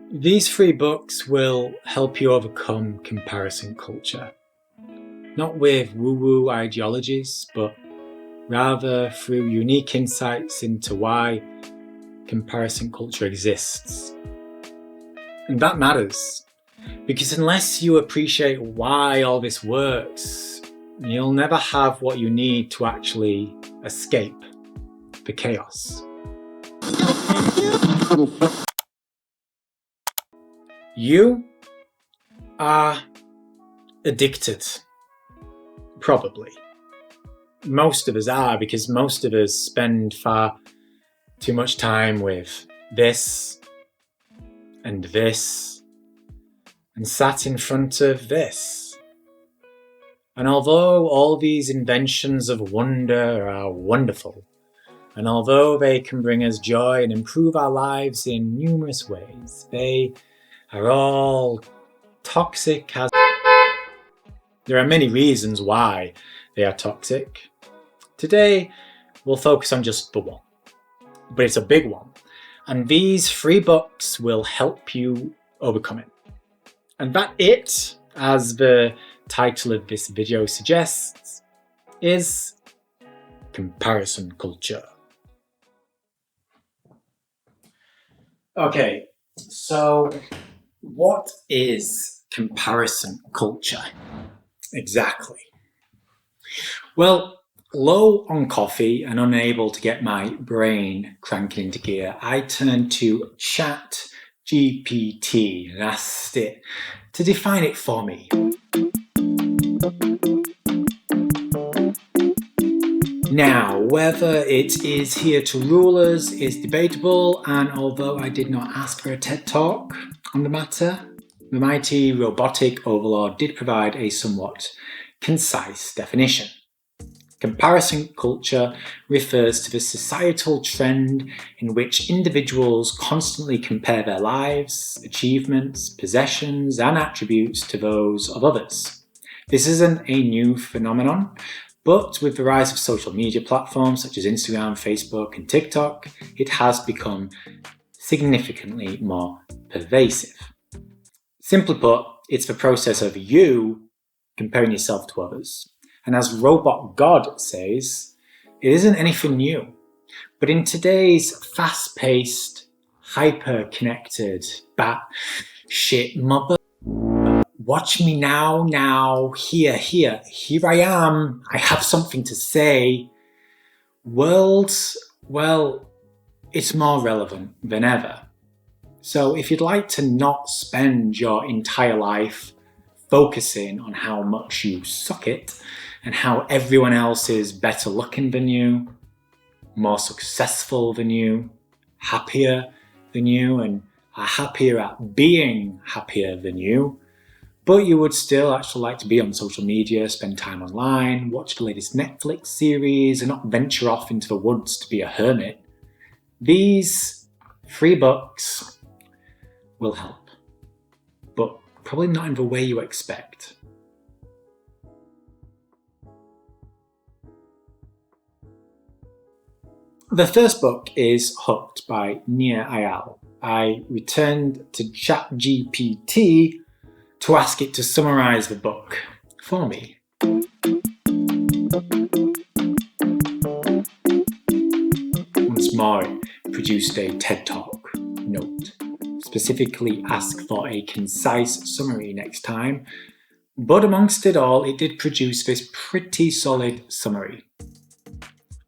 These 3 books will help you overcome comparison culture. Not with woo-woo ideologies, but rather through unique insights into why comparison culture exists. And that matters, because unless you appreciate why all this works, you'll never have what you need to actually escape the chaos. You are addicted. Probably. Most of us are, because most of us spend far too much time with this and this and sat in front of this. And although all these inventions of wonder are wonderful, and although they can bring us joy and improve our lives in numerous ways, they are all toxic as... There are many reasons why they are toxic. Today, we'll focus on just the one, but it's a big one. And these 3 books will help you overcome it. And that it, as the title of this video suggests, is comparison culture. Okay, so what is comparison culture exactly? Well, low on coffee and unable to get my brain cranking into gear, I turned to ChatGPT and asked it to define it for me. Now, whether it is here to rule us is debatable, and although I did not ask for a TED Talk on the matter, the mighty robotic overlord did provide a somewhat concise definition. Comparison culture refers to the societal trend in which individuals constantly compare their lives, achievements, possessions, and attributes to those of others. This isn't a new phenomenon, but with the rise of social media platforms such as Instagram, Facebook, and TikTok, it has become significantly more pervasive. Simply put, it's the process of you comparing yourself to others. And as Robot God says, it isn't anything new. But in today's fast-paced, hyper-connected, bat-shit mother... Watch me now, here I am, I have something to say. World, well, it's more relevant than ever. So if you'd like to not spend your entire life focusing on how much you suck it and how everyone else is better looking than you, more successful than you, happier than you, and are happier at being happier than you, but you would still actually like to be on social media, spend time online, watch the latest Netflix series, and not venture off into the woods to be a hermit, these 3 books will help, but probably not in the way you expect. The first book is Hooked by Nir Eyal. I returned to ChatGPT to ask it to summarize the book for me. Once more, it produced a TED Talk note. Specifically ask for a concise summary next time, but amongst it all, it did produce this pretty solid summary.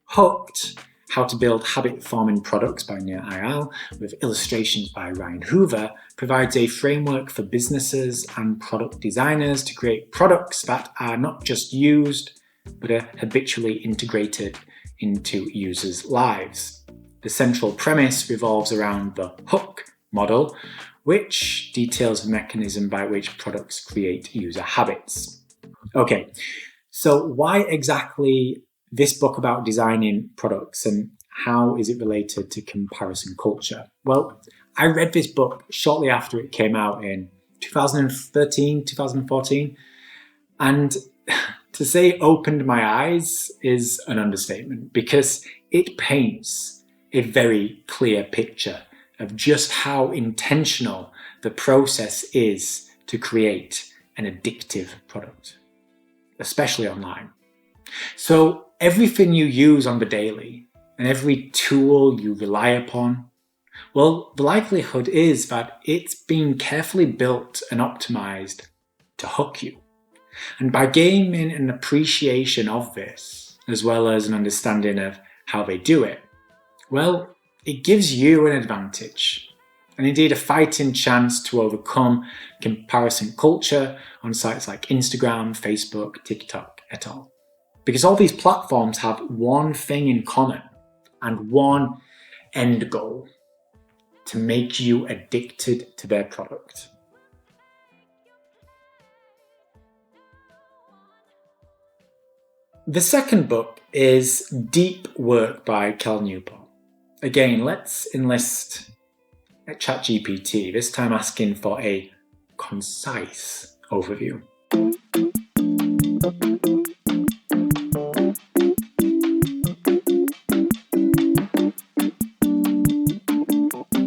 Hooked: How to Build Habit-Forming Products by Nir Eyal, with illustrations by Ryan Hoover, provides a framework for businesses and product designers to create products that are not just used, but are habitually integrated into users' lives. The central premise revolves around the hook model, which details the mechanism by which products create user habits. Okay, so why exactly this book about designing products, and how is it related to comparison culture? Well, I read this book shortly after it came out in 2013, 2014, and to say it opened my eyes is an understatement, because it paints a very clear picture of just how intentional the process is to create an addictive product, especially online. So everything you use on the daily and every tool you rely upon, well, the likelihood is that it's been carefully built and optimized to hook you. And by gaining an appreciation of this, as well as an understanding of how they do it, well, it gives you an advantage, and indeed a fighting chance to overcome comparison culture on sites like Instagram, Facebook, TikTok, et al. Because all these platforms have one thing in common and one end goal: to make you addicted to their product. The second book is Deep Work by Cal Newport. Again, let's enlist ChatGPT, this time asking for a concise overview.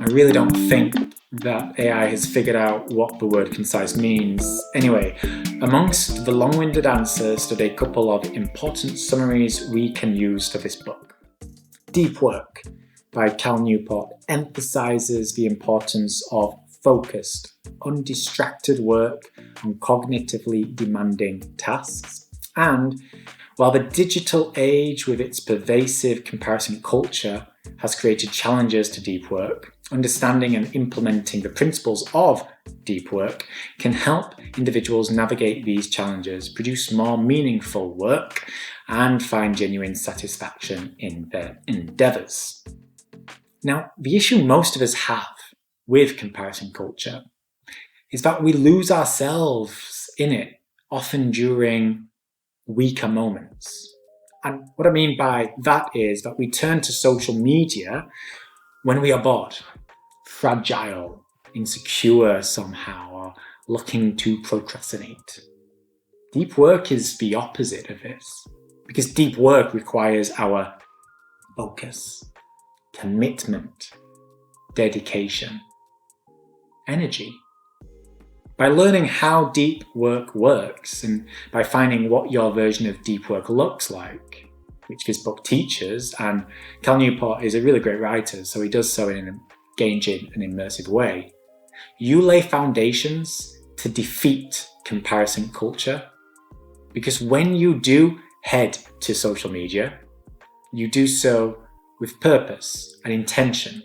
I really don't think that AI has figured out what the word concise means. Anyway, amongst the long-winded answers stood a couple of important summaries we can use for this book. Deep Work by Cal Newport emphasizes the importance of focused, undistracted work on cognitively demanding tasks. And while the digital age with its pervasive comparison culture has created challenges to deep work, understanding and implementing the principles of deep work can help individuals navigate these challenges, produce more meaningful work, and find genuine satisfaction in their endeavors. Now, the issue most of us have with comparison culture is that we lose ourselves in it, often during weaker moments. And what I mean by that is that we turn to social media when we are bored, fragile, insecure somehow, or looking to procrastinate. Deep work is the opposite of this, because deep work requires our focus, commitment, dedication, energy. By learning how deep work works and by finding what your version of deep work looks like, which this book teaches, and Cal Newport is a really great writer, so he does so in an engaging and immersive way, you lay foundations to defeat comparison culture. Because when you do head to social media, you do so with purpose and intention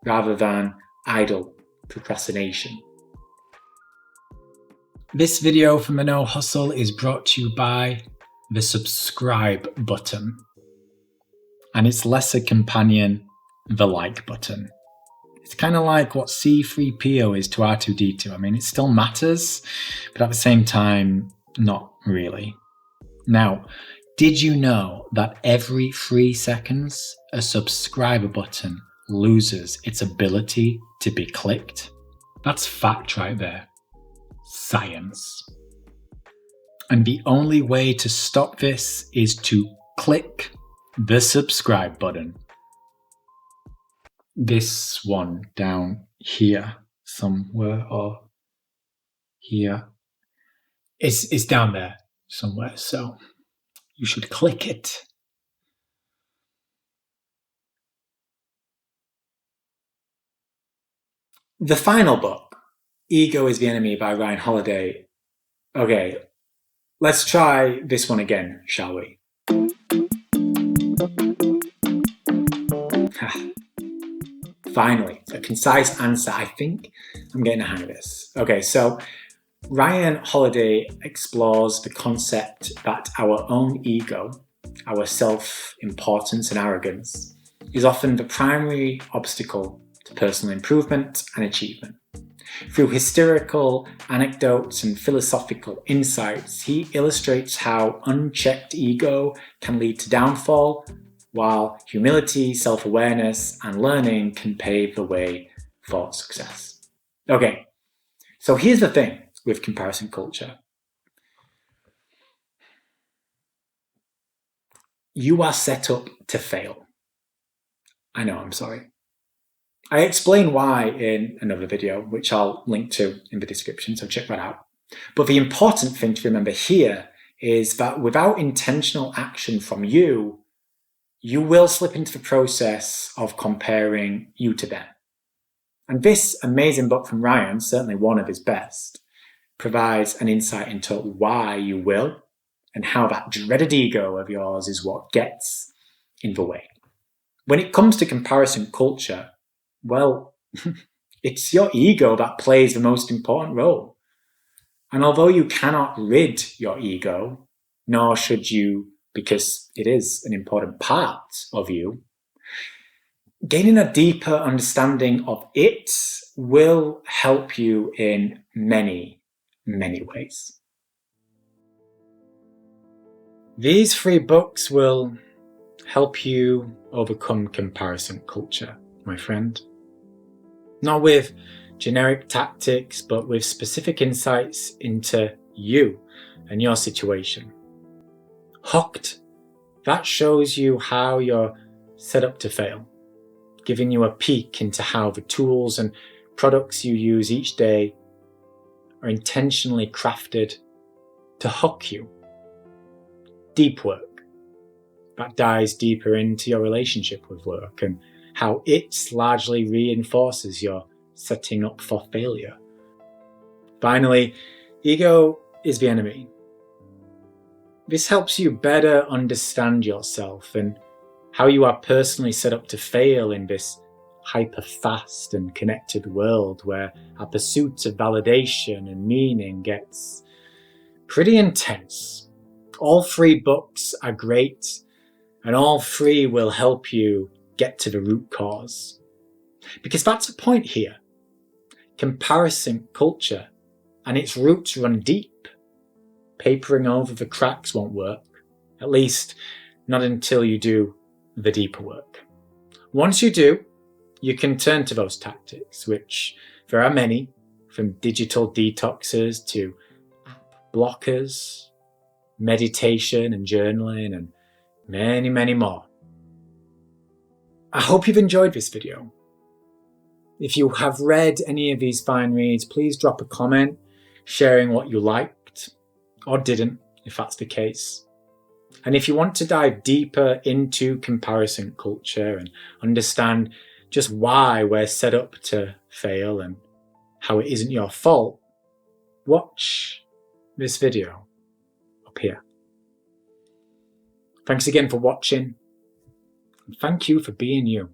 rather than idle procrastination. This video from the No Hustle is brought to you by the subscribe button and its lesser companion, the like button. It's kind of like what C3PO is to R2D2. I mean, it still matters, but at the same time, not really. Now, did you know that every 3 seconds, a subscriber button loses its ability to be clicked? That's fact right there. Science. And the only way to stop this is to click the subscribe button. This one down here somewhere, or here. It's down there somewhere, so you should click it. The final book, Ego is the Enemy by Ryan Holiday. Okay, let's try this one again, shall we? Finally, a concise answer. I think I'm getting a hang of this. Okay, so Ryan Holiday explores the concept that our own ego, our self-importance and arrogance, is often the primary obstacle to personal improvement and achievement. Through hysterical anecdotes and philosophical insights, he illustrates how unchecked ego can lead to downfall, while humility, self-awareness, and learning can pave the way for success. Okay, so here's the thing with comparison culture. You are set up to fail. I know, I'm sorry. I explain why in another video, which I'll link to in the description, so check that out. But the important thing to remember here is that without intentional action from you, you will slip into the process of comparing you to them. And this amazing book from Ryan, certainly one of his best, provides an insight into why you will and how that dreaded ego of yours is what gets in the way. When it comes to comparison culture, well, it's your ego that plays the most important role. And although you cannot rid your ego, nor should you, because it is an important part of you, gaining a deeper understanding of it will help you in many, many ways. These 3 books will help you overcome comparison culture, my friend. Not with generic tactics, but with specific insights into you and your situation. Hooked, that shows you how you're set up to fail, giving you a peek into how the tools and products you use each day are intentionally crafted to hook you. Deep work, that dives deeper into your relationship with work and how it largely reinforces your setting up for failure. Finally, ego is the enemy. This helps you better understand yourself and how you are personally set up to fail in this hyper-fast and connected world where our pursuit of validation and meaning gets pretty intense. All 3 books are great, and all 3 will help you get to the root cause. Because that's the point here. Comparison culture and its roots run deep. Papering over the cracks won't work, at least not until you do the deeper work. Once you do, you can turn to those tactics, which there are many, from digital detoxes to app blockers, meditation and journaling, and many, many more. I hope you've enjoyed this video. If you have read any of these fine reads, please drop a comment sharing what you liked or didn't, if that's the case. And if you want to dive deeper into comparison culture and understand just why we're set up to fail and how it isn't your fault, watch this video up here. Thanks again for watching, and thank you for being you.